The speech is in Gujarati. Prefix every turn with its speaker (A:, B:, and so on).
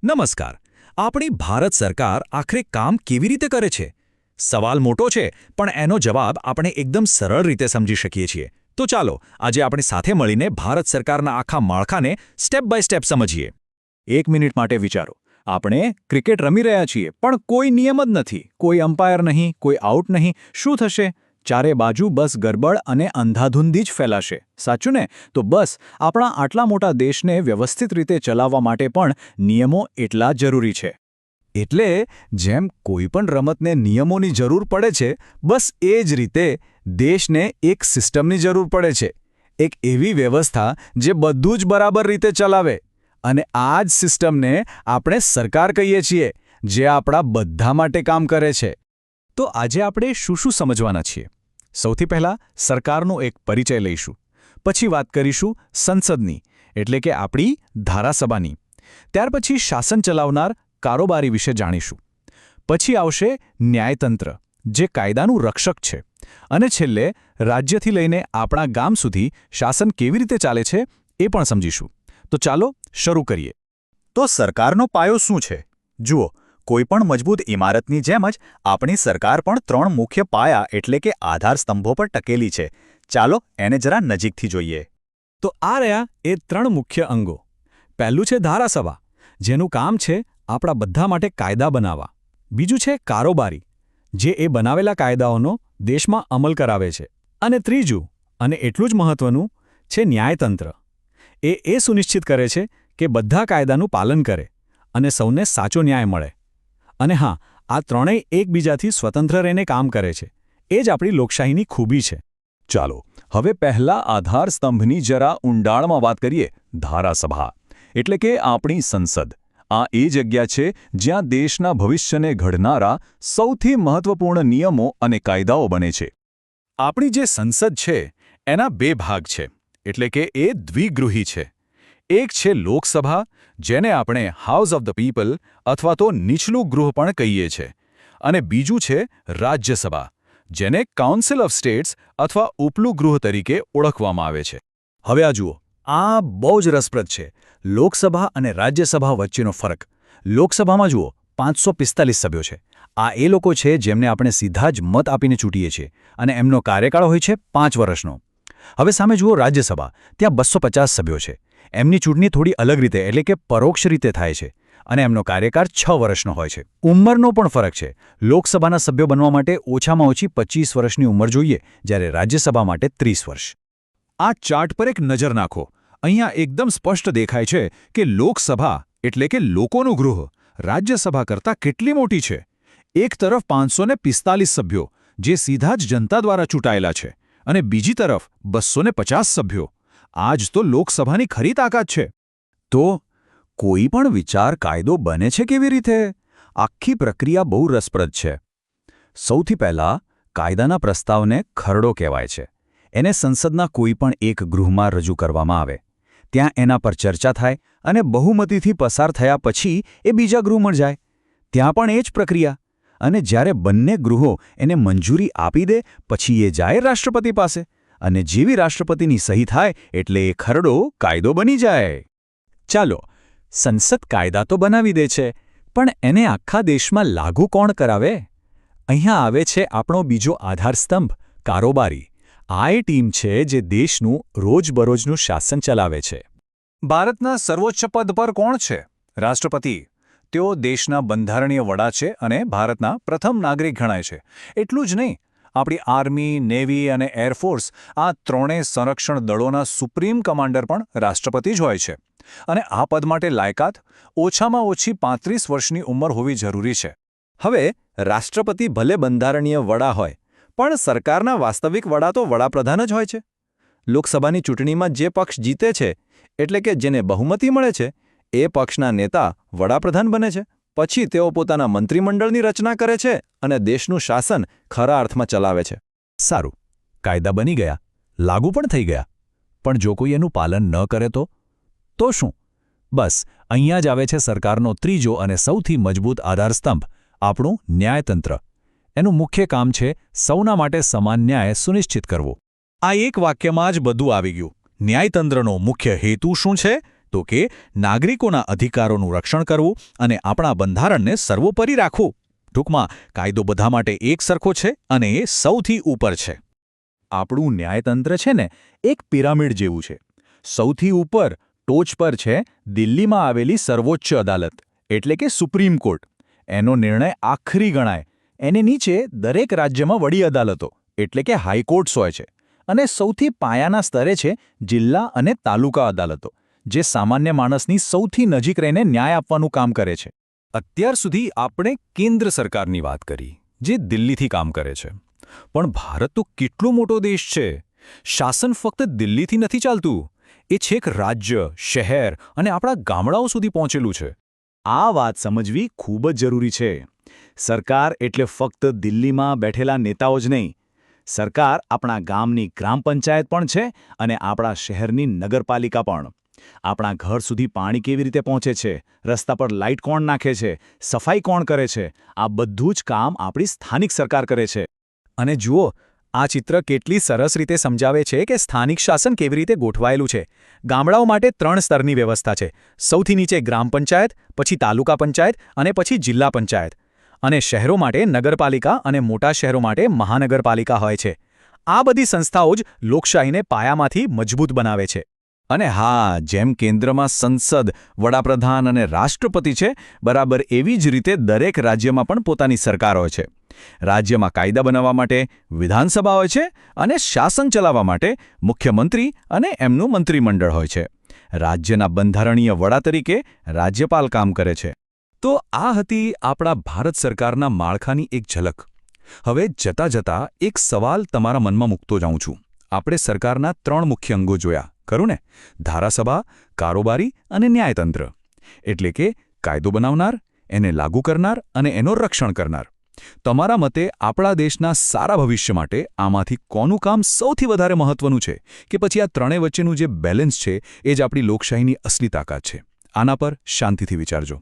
A: નમસ્કાર. આપણી ભારત સરકાર આખરે કામ કેવી રીતે કરે છે? સવાલ મોટો છે, પણ એનો જવાબ આપણે એકદમ સરળ રીતે સમજી શકીએ છીએ. તો ચાલો આજે આપણે સાથે મળીને ભારત સરકારના આખા માળખાને સ્ટેપ બાય સ્ટેપ સમજીએ. 1 મિનિટ માટે વિચારો. આપણે ક્રિકેટ રમી રહ્યા છીએ, પણ કોઈ નિયમ જ નથી, કોઈ અમ્પાયર નહીં, કોઈ આઉટ નહીં. શું થશે? ચારે બાજુ બસ ગરબડ અને અંધાધૂંધી જ ફેલાશે. સાચું ને? તો બસ આપણા આટલા મોટા દેશને વ્યવસ્થિત રીતે ચલાવવા માટે પણ નિયમો એટલા જ જરૂરી છે. એટલે જેમ કોઈ પણ રમતને નિયમોની જરૂર પડે છે, બસ એ જ રીતે દેશને એક સિસ્ટમની જરૂર પડે છે. એક એવી વ્યવસ્થા જે બધું જ બરાબર રીતે ચલાવે. અને આ જ સિસ્ટમને આપણે સરકાર કહીએ છીએ, જે આપણા બધા માટે કામ કરે છે. તો આજે આપણે શું સમજવાના છીએ? સૌથી પહેલાં સરકારનો એક પરિચય લઈશું. પછી વાત કરીશું સંસદની, એટલે કે આપણી ધારાસભાની. ત્યાર પછી શાસન ચલાવનાર કારોબારી વિશે જાણીશું. પછી આવશે ન્યાયતંત્ર, જે કાયદાનું રક્ષક છે. અને છેલ્લે રાજ્યથી લઈને આપણા ગામ સુધી શાસન કેવી રીતે ચાલે છે એ પણ સમજીશું. તો ચાલો શરૂ કરીએ. તો સરકારનો પાયો શું છે? જુઓ, કોઈપણ મજબૂત ઇમારતની જેમ જ આપણી સરકાર પણ 3 મુખ્ય પાયા એટલે કે આધાર સ્તંભો પર ટકેલી છે. ચાલો એને જરા નજીકથી જોઈએ. તો આ રહ્યા એ 3 મુખ્ય અંગો. પહેલું છે ધારાસભા, જેનું કામ છે આપણા બધા માટે કાયદા બનાવવા. બીજું છે કારોબારી, જે એ બનાવેલા કાયદાઓનો દેશમાં અમલ કરાવે છે. અને ત્રીજું, અને એટલું જ મહત્વનું, છે ન્યાયતંત્ર. એ સુનિશ્ચિત કરે છે કે બધા કાયદાનું પાલન કરે અને સૌને સાચો ન્યાય મળે. અને હા, આ ત્રણેય એકબીજાથી સ્વતંત્ર રહીને કામ કરે છે. એ જ આપણી લોકશાહીની ખૂબી છે. ચાલો હવે પહેલા આધાર સ્તંભની જરા ઊંડાણમાં વાત કરીએ. ધારાસભા એટલે કે આપણી સંસદ. આ એ જગ્યા છે જ્યાં દેશના ભવિષ્યને ઘડનારા સૌથી મહત્વપૂર્ણ નિયમો અને કાયદાઓ બને છે. આપણી જે સંસદ છે એના 2 ભાગ છે, એટલે કે એ દ્વિગૃહી છે. એક છે લોકસભા, જેને આપણે હાઉસ ઓફ ધ પીપલ અથવા તો નીચલું ગૃહ પણ કહીએ છીએ. અને બીજું છે રાજ્યસભા, જેને કાઉન્સિલ ઓફ સ્ટેટ્સ અથવા ઉપલું ગૃહ તરીકે ઓળખવામાં આવે છે. હવે આ જુઓ, આ બહુ જ રસપ્રદ છે. લોકસભા અને રાજ્યસભા વચ્ચેનો ફરક. લોકસભામાં જુઓ 545 સભ્યો છે. આ એ લોકો છે જેમને આપણે સીધા જ મત આપીને ચૂંટીએ છીએ, અને એમનો કાર્યકાળ હોય છે 5 વર્ષનો. હવે સામે જુઓ રાજ્યસભા, ત્યાં 250 સભ્યો છે. એમની ચૂંટણી થોડી અલગ રીતે એટલે કે પરોક્ષ રીતે થાય છે, અને એમનો કાર્યકાળ 6 વર્ષનો હોય છે. ઉંમરનો પણ ફરક છે. લોકસભાના સભ્યો બનવા માટે ઓછામાં ઓછી 25 વર્ષની ઉંમર જોઈએ, જ્યારે રાજ્યસભા માટે 30 વર્ષ. આ ચાર્ટ પર એક નજર નાખો. અહીંયા એકદમ સ્પષ્ટ દેખાય છે કે લોકસભા એટલે કે લોકોનું ગૃહ રાજ્યસભા કરતાં કેટલી મોટી છે. એક તરફ 545 સભ્યો, જે સીધા જ જનતા દ્વારા ચૂંટાયેલા છે, અને બીજી તરફ 250 સભ્યો. આ જ તો લોકસભાની ખરી તાકાત છે. તો કોઈ પણ વિચાર કાયદો બને છે કેવી રીતે? આખી પ્રક્રિયા બહુ રસપ્રદ છે. સૌથી પહેલાં કાયદાના પ્રસ્તાવને ખરડો કહેવાય છે. એને સંસદના કોઈ પણ એક ગૃહમાં રજૂ કરવામાં આવે. ત્યાં એના પર ચર્ચા થાય, અને બહુમતીથી પસાર થયા પછી એ બીજા ગૃહમાં જાય. ત્યાં પણ એ જ પ્રક્રિયા. અને જ્યારે બંને ગૃહો એને મંજૂરી આપી દે, પછી એ જાય રાષ્ટ્રપતિ પાસે. અને જેવી રાષ્ટ્રપતિની સહી થાય એટલે એ ખરડો કાયદો બની જાય. ચાલો, સંસદ કાયદા તો બનાવી દે છે, પણ એને આખા દેશમાં લાગુ કોણ કરાવે? અહીંયા આવે છે આપણો બીજો આધારસ્તંભ, કારોબારી. આ એ ટીમ છે જે દેશનું રોજબરોજનું શાસન ચલાવે છે. ભારતના સર્વોચ્ચ પદ પર કોણ છે? રાષ્ટ્રપતિ. તેઓ દેશના બંધારણીય વડા છે અને ભારતના પ્રથમ નાગરિક ગણાય છે. એટલું જ નહીં, આપણી આર્મી, નેવી અને એરફોર્સ, આ ત્રણેય સંરક્ષણ દળોના સુપ્રીમ કમાન્ડર પણ રાષ્ટ્રપતિ જ હોય છે. અને આ પદ માટે લાયકાત ઓછામાં ઓછી 35 વર્ષની ઉંમર હોવી જરૂરી છે. હવે રાષ્ટ્રપતિ ભલે બંધારણીય વડા હોય, પણ સરકારના વાસ્તવિક વડા તો વડાપ્રધાન જ હોય છે. લોકસભાની ચૂંટણીમાં જે પક્ષ જીતે છે, એટલે કે જેને બહુમતી મળે છે, એ પક્ષના નેતા વડાપ્રધાન બને છે. પછી તેઓ પોતાના મંત્રીમંડળની રચના કરે છે અને દેશનું શાસન ખરા અર્થમાં ચલાવે છે. સારું, કાયદા બની ગયા, લાગુ પણ થઈ ગયા. પણ જો કોઈ એનું પાલન ન કરે તો શું? બસ અહીંયા જ આવે છે સરકારનો ત્રીજો અને સૌથી મજબૂત આધારસ્તંભ, આપણું ન્યાયતંત્ર. એનું મુખ્ય કામ છે સૌના માટે સમાન ન્યાય સુનિશ્ચિત કરવો. આ એક વાક્યમાં જ બધું આવી ગયું. ન્યાયતંત્રનો મુખ્ય હેતુ શું છે? તો કે નાગરિકોના અધિકારોનું રક્ષણ કરવું અને આપણા બંધારણને સર્વોપરી રાખવું. ટૂંકમાં કાયદો બધા માટે એક સરખો છે અને એ સૌથી ઉપર છે. આપણું ન્યાયતંત્ર છે ને એક પિરામિડ જેવું છે. સૌથી ઉપર ટોચ પર છે દિલ્હીમાં આવેલી સર્વોચ્ચ અદાલત એટલે કે સુપ્રીમ કોર્ટ. એનો નિર્ણય આખરી ગણાય. એને નીચે દરેક રાજ્યમાં વડી અદાલતો એટલે કે હાઈકોર્ટ્સ હોય છે. અને સૌથી પાયાના સ્તરે છે જિલ્લા અને તાલુકા અદાલતો, જે સામાન્ય માણસની સૌથી નજીક રહીને ન્યાય આપવાનું કામ કરે છે. અત્યાર સુધી આપણે કેન્દ્ર સરકારની વાત કરી, જે દિલ્હીથી કામ કરે છે. પણ ભારત તો કેટલો મોટો દેશ છે. શાસન ફક્ત દિલ્હીથી નથી ચાલતું. એ છેક રાજ્ય, શહેર અને આપણા ગામડાઓ સુધી પહોંચેલું છે. આ વાત સમજવી ખૂબ જ જરૂરી છે. સરકાર એટલે ફક્ત દિલ્હીમાં બેઠેલા નેતાઓ જ નહીં. સરકાર આપણા ગામની ગ્રામ પંચાયત પણ છે અને આપણા શહેરની નગરપાલિકા પણ. આપણા ઘર સુધી પાણી કેવી રીતે પહોંચે છે, રસ્તા પર લાઇટ કોણ નાખે છે, સફાઈ કોણ કરે છે, આ બધું જ કામ આપણી સ્થાનિક સરકાર કરે છે. અને જુઓ, આ ચિત્ર કેટલી સરસ રીતે સમજાવે છે કે સ્થાનિક શાસન કેવી રીતે ગોઠવાયેલું છે. ગામડાઓ માટે 3 સ્તરની વ્યવસ્થા છે. સૌથી નીચે ગ્રામ પંચાયત, પછી તાલુકા પંચાયત અને પછી જિલ્લા પંચાયત. અને શહેરો માટે નગરપાલિકા અને મોટા શહેરો માટે મહાનગરપાલિકા હોય છે. આ બધી સંસ્થાઓ જ લોકશાહીને પાયામાંથી મજબૂત બનાવે છે. અને હા, જેમ કેન્દ્રમાં સંસદ, વડાપ્રધાન અને રાષ્ટ્રપતિ છે, બરાબર એવી જ રીતે દરેક રાજ્યમાં પણ પોતાની સરકાર હોય છે. રાજ્યમાં કાયદા બનાવવા માટે વિધાનસભા હોય છે અને શાસન ચલાવવા માટે મુખ્યમંત્રી અને એમનું મંત્રીમંડળ હોય છે. રાજ્યના બંધારણીય વડા તરીકે રાજ્યપાલ કામ કરે છે. તો આ હતી આપણા ભારત સરકારના માળખાની એક ઝલક. હવે જતાં જતાં એક સવાલ તમારા મનમાં મૂકતો જાઉં છું. આપણે સરકારના 3 મુખ્ય અંગો જોયા, ખરું ને? ધારાસભા, કારોબારી અને ન્યાયતંત્ર. એટલે કે કાયદો બનાવનાર, એને લાગુ કરનાર અને એનું રક્ષણ કરનાર. તમારા મતે આપણા દેશના સારા ભવિષ્ય માટે આમાંથી કોનું કામ સૌથી વધારે મહત્વનું છે? કે પછી આ ત્રણેય વચ્ચેનું જે બેલેન્સ છે એ જ આપણી લોકશાહીની અસલી તાકાત છે? આના પર શાંતિથી વિચારજો.